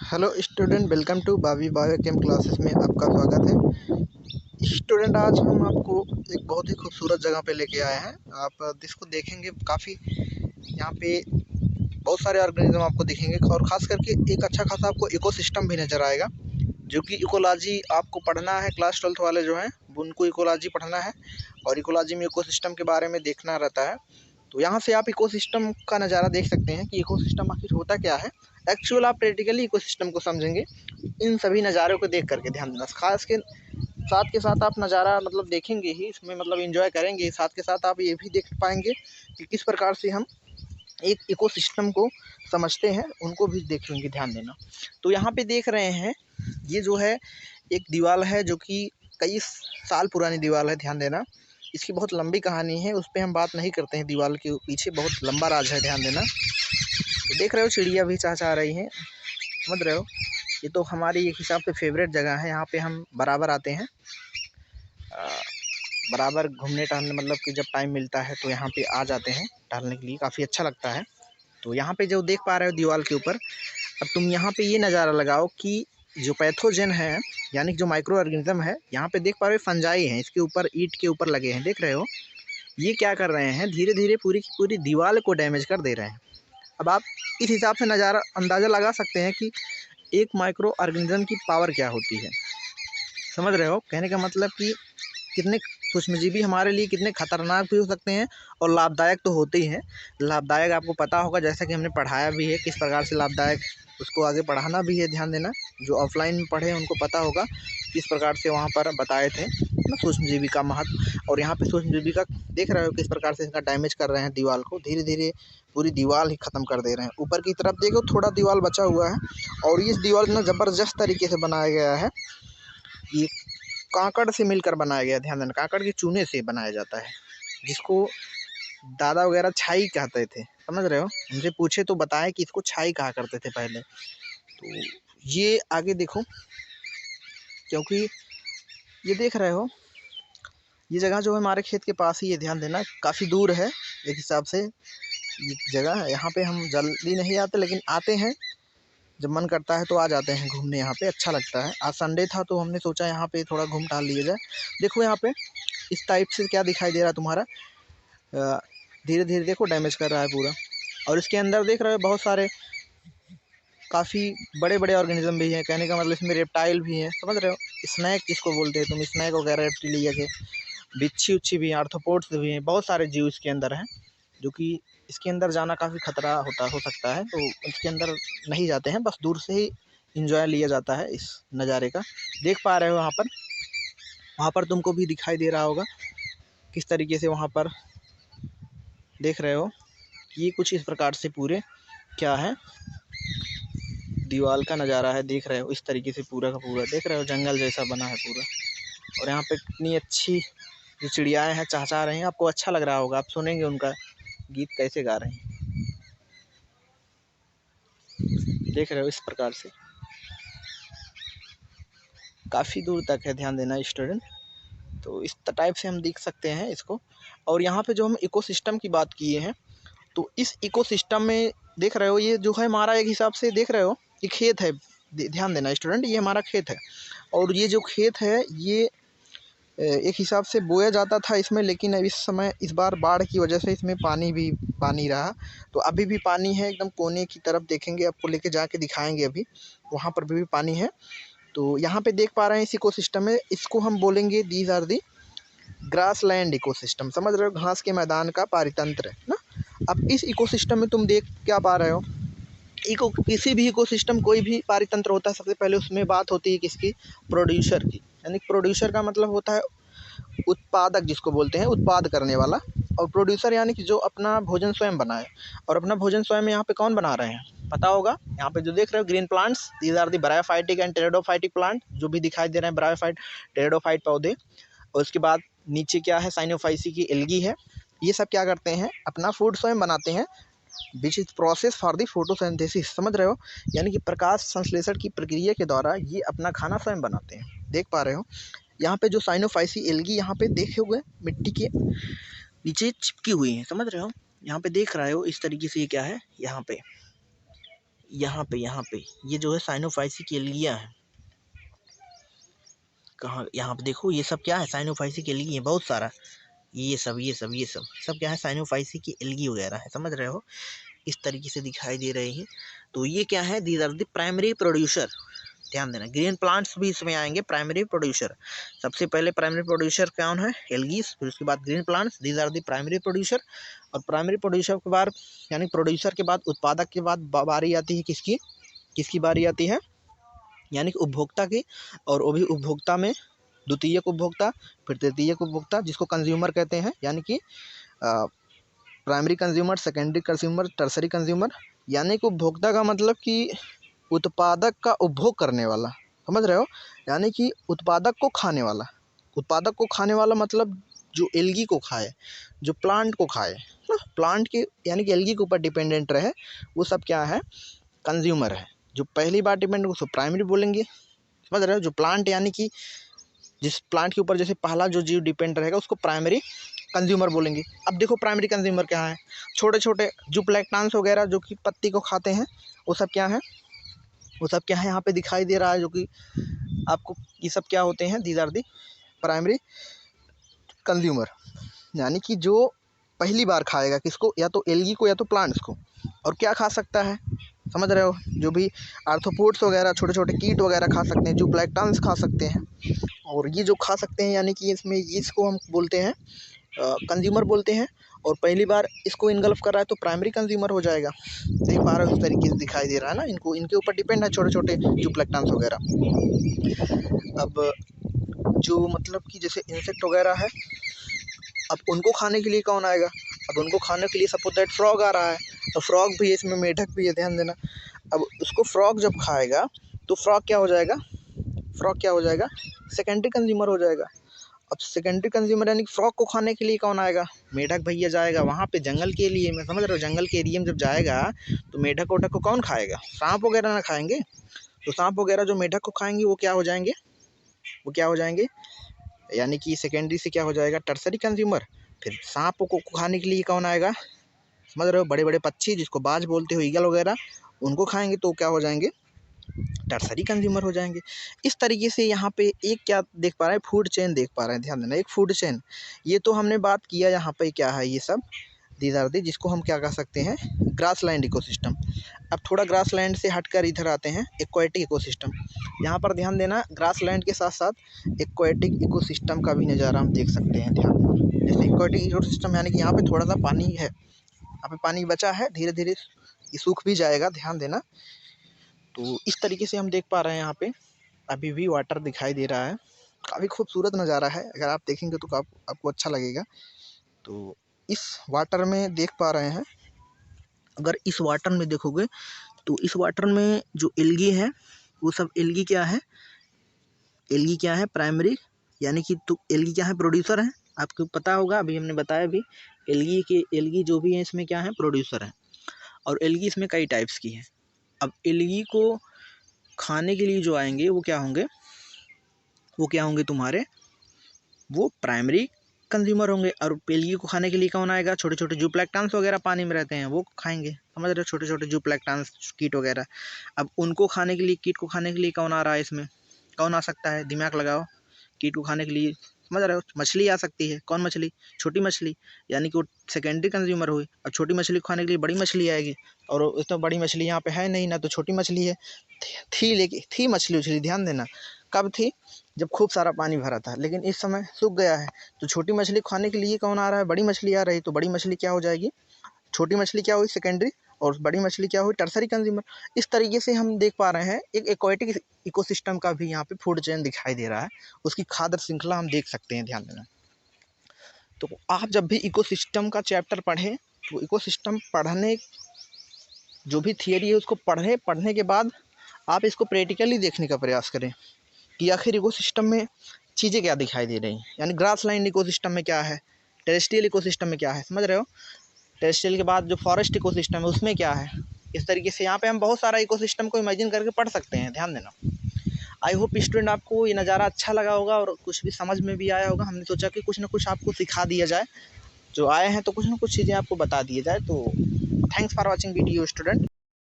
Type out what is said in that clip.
Hello student, welcome to Bavi biochem classes में आपका स्वागत है। स्टूडेंट, आज हम आपको एक बहुत ही खूबसूरत जगह पे लेके आए हैं। आप जिसको देखेंगे काफ़ी यहाँ पे बहुत सारे ऑर्गेनिज्म आपको दिखेंगे और ख़ास करके एक अच्छा खासा आपको इकोसिस्टम भी नज़र आएगा, जो कि इकोलॉजी आपको पढ़ना है। क्लास 12th वाले जो हैं उनको इकोलॉजी पढ़ना है और इकोलॉजी में इकोसिस्टम के बारे में देखना रहता है। तो यहाँ से आप इकोसिस्टम का नज़ारा देख सकते हैं कि इकोसिस्टम आखिर होता क्या है। एक्चुअल आप प्रैक्टिकली इकोसिस्टम को समझेंगे इन सभी नज़ारों को देख करके। ध्यान देना, खास के साथ आप नज़ारा मतलब देखेंगे ही, इसमें मतलब एंजॉय करेंगे। साथ के साथ आप ये भी देख पाएंगे कि किस प्रकार से हम एक इकोसिस्टम को समझते हैं, उनको भी देखेंगे। ध्यान देना, तो यहाँ पे देख रहे हैं ये जो है एक दीवार है जो कि कई साल पुरानी दीवार है। ध्यान देना, इसकी बहुत लंबी कहानी है, उस पर हम बात नहीं करते हैं। दीवार के पीछे बहुत लंबा राज है। ध्यान देना, तो देख रहे हो चिड़िया भी चहचहा रही हैं, समझ रहे हो। ये तो हमारी एक हिसाब से फेवरेट जगह है। यहाँ पे हम बराबर आते हैं, बराबर घूमने टहलने, मतलब कि जब टाइम मिलता है तो यहाँ पे आ जाते हैं टहलने के लिए, काफ़ी अच्छा लगता है। तो यहाँ पे जो देख पा रहे हो दीवार के ऊपर, अब तुम यहाँ पे ये नज़ारा लगाओ कि जो पैथोजन है, यानी कि जो माइक्रो ऑर्गेनिज्म है, यहाँ पे देख पा रहे हो फंजाई हैं, इसके ऊपर ईंट के ऊपर लगे हैं। देख रहे हो ये क्या कर रहे हैं, धीरे धीरे पूरी की पूरी दीवार को डैमेज कर दे रहे हैं। अब आप इस हिसाब से नज़ारा अंदाज़ा लगा सकते हैं कि एक माइक्रो ऑर्गेनिज्म की पावर क्या होती है। समझ रहे हो, कहने का मतलब कि कितने सूक्ष्मजीवी हमारे लिए कितने खतरनाक भी हो सकते हैं और लाभदायक तो होते ही हैं। लाभदायक आपको पता होगा, जैसा कि हमने पढ़ाया भी है किस प्रकार से लाभदायक, उसको आगे पढ़ाना भी है। ध्यान देना, जो ऑफलाइन में पढ़े हैं उनको पता होगा किस प्रकार से वहाँ पर बताए थे ना सूक्ष्मजीवी का महत्व। और यहाँ पे सूक्ष्मजीवी का देख रहे हो किस प्रकार से इसका डैमेज कर रहे हैं, दीवार को धीरे धीरे पूरी दीवार ही ख़त्म कर दे रहे हैं। ऊपर की तरफ देखो थोड़ा दीवार बचा हुआ है, और इस दीवार में ज़बरदस्त तरीके से बनाया गया है। ये कांकड़ से मिलकर बनाया गया। ध्यान देना, कांकड़ के चूने से बनाया जाता है, जिसको दादा वगैरह छाई कहते थे। समझ रहे हो, उनसे पूछे तो बताएं कि इसको छाई कहा करते थे पहले। तो ये आगे देखो, क्योंकि ये देख रहे हो ये जगह जो है हमारे खेत के पास ही है। ध्यान देना, काफ़ी दूर है एक हिसाब से ये जगह। यहाँ पे हम जल्दी नहीं आते, लेकिन आते हैं जब मन करता है तो आ जाते हैं घूमने। यहाँ पे अच्छा लगता है। आज संडे था तो हमने सोचा यहाँ पे थोड़ा घूम टहल लिया जाए। देखो यहाँ पे इस टाइप से क्या दिखाई दे रहा है तुम्हारा, धीरे धीरे देखो डैमेज कर रहा है पूरा। और इसके अंदर देख रहे हो बहुत सारे काफ़ी बड़े बड़े ऑर्गेनिज्म भी हैं। कहने का मतलब इसमें रेप्टाइल भी हैं, समझ रहे हो। स्नैक जिसको बोलते हैं तुम, स्नैक वगैरह, रेप्टिलिया के बिच्छी उच्छी भी हैं, आर्थ्रोपोड्स भी हैं, बहुत सारे जीव इसके अंदर हैं। जो कि इसके अंदर जाना काफ़ी खतरा हो सकता है, तो इसके अंदर नहीं जाते हैं, बस दूर से ही इंजॉय लिया जाता है इस नज़ारे का। देख पा रहे हो वहाँ पर तुमको भी दिखाई दे रहा होगा किस तरीके से वहाँ पर देख रहे हो। ये कुछ इस प्रकार से पूरे क्या है दीवार का नज़ारा है। देख रहे हो इस तरीके से पूरा का पूरा, देख रहे हो जंगल जैसा बना है पूरा। और यहाँ पे कितनी अच्छी जो चिड़ियाएँ हैं चहचहा रही हैं, आपको अच्छा लग रहा होगा, आप सुनेंगे उनका गीत कैसे गा रहे हैं। देख रहे हो इस प्रकार से काफ़ी दूर तक है। ध्यान देना स्टूडेंट, तो इस टाइप से हम देख सकते हैं इसको। और यहाँ पे जो हम इकोसिस्टम की बात किए हैं, तो इस इकोसिस्टम में देख रहे हो ये जो है हमारा एक हिसाब से देख रहे हो ये खेत है। ध्यान देना स्टूडेंट, ये हमारा खेत है। और ये जो खेत है ये एक हिसाब से बोया जाता था इसमें, लेकिन अब इस समय इस बार बाढ़ की वजह से इसमें पानी भी पानी रहा। तो अभी भी पानी है, एकदम कोने की तरफ देखेंगे, आपको लेके जाके दिखाएंगे, अभी वहाँ पर भी पानी है। तो यहाँ पे देख पा रहे हैं इस इकोसिस्टम में, इसको हम बोलेंगे these are the grassland ecosystem. समझ रहे हो, घास के मैदान का पारितंत्र ना। अब इस इकोसिस्टम में तुम देख क्या पा रहे हो, किसी भी इकोसिस्टम कोई भी पारितंत्र होता है, सबसे पहले उसमें बात होती है किसकी, प्रोड्यूसर की। यानी प्रोड्यूसर का मतलब होता है उत्पादक, जिसको बोलते हैं उत्पाद करने वाला। और प्रोड्यूसर यानी कि जो अपना भोजन स्वयं बनाए। और अपना भोजन स्वयं यहाँ पे कौन बना रहे हैं पता होगा, यहाँ पे जो देख रहे हो green plants, these are the bryophytic and pteridophytic plant, जो भी दिखाई दे रहे हैं ब्रायोफाइट टेरिडोफाइट पौधे। और उसके बाद नीचे क्या है, साइनोफाइसी की एल्गी है। ये सब क्या करते हैं, अपना फूड स्वयं बनाते हैं, which is process for the photosynthesis. समझ रहे हो, यानी कि प्रकाश संश्लेषण की प्रक्रिया के द्वारा ये अपना खाना स्वयं बनाते हैं। देख पा रहे हो यहाँ पे जो साइनोफाइसी एल्गी यहाँ पे देखे हुए मिट्टी के नीचे चिपकी हुई है। समझ रहे हो, यहाँ पे देख रहे हो इस तरीके से ये क्या है, यहाँ पे यहाँ पे ये जो है साइनोफाइसिक एल्गिया है। कहाँ, यहाँ पे देखो ये सब क्या है, साइनोफाइसिक एल्गी है बहुत सारा। ये सब क्या है, साइनोफाइसिक एल्गी वगैरह है, समझ रहे हो, इस तरीके से दिखाई दे रहे हैं। तो ये क्या है, these are the primary producer. ध्यान देना, ग्रीन प्लांट्स भी इसमें आएंगे प्राइमरी प्रोड्यूसर। सबसे पहले प्राइमरी प्रोड्यूसर कौन है, एल्गीज, फिर उसके बाद green plants, these are the primary producer. और प्राइमरी प्रोड्यूसर के बाद यानी प्रोड्यूसर के बाद, उत्पादक के बाद बारी आती है किसकी बारी आती है, यानी कि उपभोक्ता की। और वो भी उपभोक्ता में द्वितीयक उपभोक्ता, फिर तृतीयक उपभोक्ता, जिसको कंज्यूमर कहते हैं, यानी कि primary consumer, secondary consumer, tertiary consumer. यानी कि उपभोक्ता का मतलब कि उत्पादक का उपभोग करने वाला, समझ रहे हो, यानी कि उत्पादक को खाने वाला। उत्पादक को खाने वाला मतलब जो एल्गी को खाए, जो प्लांट को खाए ना, प्लांट के यानी कि एल्गी के ऊपर डिपेंडेंट रहे, वो सब क्या है, कंज्यूमर है। जो पहली बार डिपेंड उसको प्राइमरी बोलेंगे, समझ रहे हो। जो प्लांट यानी कि जिस प्लांट के ऊपर जैसे पहला जो जीव डिपेंड रहेगा उसको प्राइमरी कंज्यूमर बोलेंगे। अब देखो प्राइमरी कंज्यूमर क्या है, छोटे छोटे जो प्लैंक्टन्स वगैरह जो कि पत्ती को खाते हैं, वो सब क्या है, यहाँ पे दिखाई दे रहा है, जो कि आपको ये सब क्या होते हैं, these are the primary consumer. यानी कि जो पहली बार खाएगा किसको, या तो एल्गी को या तो प्लांट्स को। और क्या खा सकता है, समझ रहे हो, जो भी आर्थ्रोपोड्स वगैरह, छोटे छोटे कीट वगैरह खा सकते हैं, जो प्लैंक्टन्स खा सकते हैं। और ये जो खा सकते हैं यानी कि इसमें इसको हम बोलते हैं कंज्यूमर बोलते हैं। और पहली बार इसको इनगल्फ कर रहा है तो प्राइमरी कंज्यूमर हो जाएगा। देख पा रहे हो, इस तरीके से दिखाई दे रहा है ना, इनके ऊपर डिपेंड है छोटे छोटे जो प्लैंक्टन्स वगैरह। अब जो मतलब कि जैसे इंसेक्ट वगैरह है, अब उनको खाने के लिए कौन आएगा, अब उनको खाने के लिए सपोज दैट फ्रॉग आ रहा है, तो फ्रॉग भी है इसमें, मेढक भी है, ध्यान देना। अब उसको फ्रॉग जब खाएगा तो फ्रॉग क्या हो जाएगा, सेकेंडरी कंज्यूमर हो जाएगा। अब सेकेंडरी कंज्यूमर यानी फ्रॉग को खाने के लिए कौन आएगा, मेढक भैया जाएगा वहाँ पे जंगल के लिए, मैं समझ रहा हूँ, जंगल के एरिया में जब जाएगा तो मेढक वोढक को कौन खाएगा, सांप वगैरह ना खाएंगे। तो सांप वगैरह जो मेढक को खाएंगे वो क्या हो जाएंगे, यानी कि सेकेंडरी से क्या हो जाएगा, टर्सरी कंज्यूमर। फिर सांप को खाने के लिए कौन आएगा, समझ रहे हो, बड़े बड़े पक्षी जिसको बाज बोलते हो, ईगल वगैरह, उनको खाएंगे तो क्या हो जाएंगे, टर्सरी कंज्यूमर हो जाएंगे। इस तरीके से यहाँ पे एक क्या देख पा रहे हैं, फूड चेन देख पा रहे हैं, ध्यान देना, एक फूड चेन। ये तो हमने बात किया, यहाँ पे क्या है, ये सब दीज आर दी, जिसको हम क्या कह सकते हैं, ग्रासलैंड इकोसिस्टम। अब थोड़ा ग्रासलैंड से हटकर इधर आते हैं, एक्वाटिक इकोसिस्टम। यहाँ पर ध्यान देना, ग्रासलैंड के साथ साथ एक्वाटिक इकोसिस्टम का भी नज़ारा हम देख सकते हैं, ध्यान देना। जैसे एक्वाटिक इकोसिस्टम यानी कि यहाँ पे थोड़ा सा पानी है, यहाँ पे पानी बचा है, धीरे धीरे ये सूख भी जाएगा, ध्यान देना। तो इस तरीके से हम देख पा रहे हैं, यहाँ पे अभी भी वाटर दिखाई दे रहा है, काफ़ी खूबसूरत नज़ारा है, अगर आप देखेंगे तो आपको अच्छा लगेगा। तो इस वाटर में देख पा रहे हैं, अगर इस वाटर में देखोगे तो इस वाटर में जो एल्गी है वो सब एल्गी क्या है, प्राइमरी, यानी कि तो एल्गी क्या है, प्रोड्यूसर है। आपको पता होगा, अभी हमने बताया भी, एल्गी जो भी है इसमें क्या है, प्रोड्यूसर है। और एल्गी इसमें कई टाइप्स की है। अब एल्गी को खाने के लिए जो आएंगे वो क्या होंगे तुम्हारे, वो प्राइमरी कंज्यूमर होंगे। और एल्गी को खाने के लिए कौन आएगा, छोटे छोटे जो प्लैंक्टन्स वगैरह पानी में रहते हैं वो खाएंगे, समझ रहे हो, छोटे छोटे जो प्लैंक्टन्स कीट वगैरह। अब उनको खाने के लिए, कीट को खाने के लिए कौन आ रहा है, इसमें कौन आ सकता है, दिमाग लगाओ। कीट को खाने के लिए समझ रहे हो, मछली आ सकती है, कौन मछली, छोटी मछली, यानी कि वो सेकेंडरी कंज्यूमर हुई। अब छोटी मछली को खाने के लिए बड़ी मछली आएगी, और इतना बड़ी मछली यहाँ पे है नहीं ना, तो छोटी मछली है, थी मछली, ध्यान देना। कब थी, जब खूब सारा पानी भरा था, लेकिन इस समय सूख गया है। तो छोटी मछली खाने के लिए कौन आ रहा है, बड़ी मछली आ रही, तो बड़ी मछली क्या हो जाएगी, छोटी मछली क्या हुई, सेकेंडरी, और बड़ी मछली क्या हुई, टर्सरी कंज्यूमर। इस तरीके से हम देख पा रहे हैं, एक एक्वाटिक इकोसिस्टम का भी यहाँ पे फूड चेन दिखाई दे रहा है, उसकी खाद्य श्रृंखला हम देख सकते हैं, ध्यान देना। तो आप जब भी इकोसिस्टम का चैप्टर पढ़ें तो इकोसिस्टम पढ़ने, जो भी थियरी है उसको पढ़ने के बाद आप इसको प्रैक्टिकली देखने का प्रयास करें कि आखिर इकोसिस्टम में चीज़ें क्या दिखाई दे रही हैं, यानी ग्रासलैंड इकोसिस्टम में क्या है, टेरेस्ट्रियल इकोसिस्टम में क्या है, समझ रहे हो, टेरेस्ट्रियल के बाद जो फॉरेस्ट इकोसिस्टम है उसमें क्या है। इस तरीके से यहाँ पे हम बहुत सारा इकोसिस्टम को इमेजिन करके पढ़ सकते हैं, ध्यान देना। आई होप स्टूडेंट आपको ये नज़ारा अच्छा लगा होगा और कुछ भी समझ में भी आया होगा। हमने सोचा कि कुछ ना कुछ आपको सिखा दिया जाए, जो आए हैं तो कुछ ना कुछ चीज़ें आपको बता दिए जाए। तो thanks for watching video student.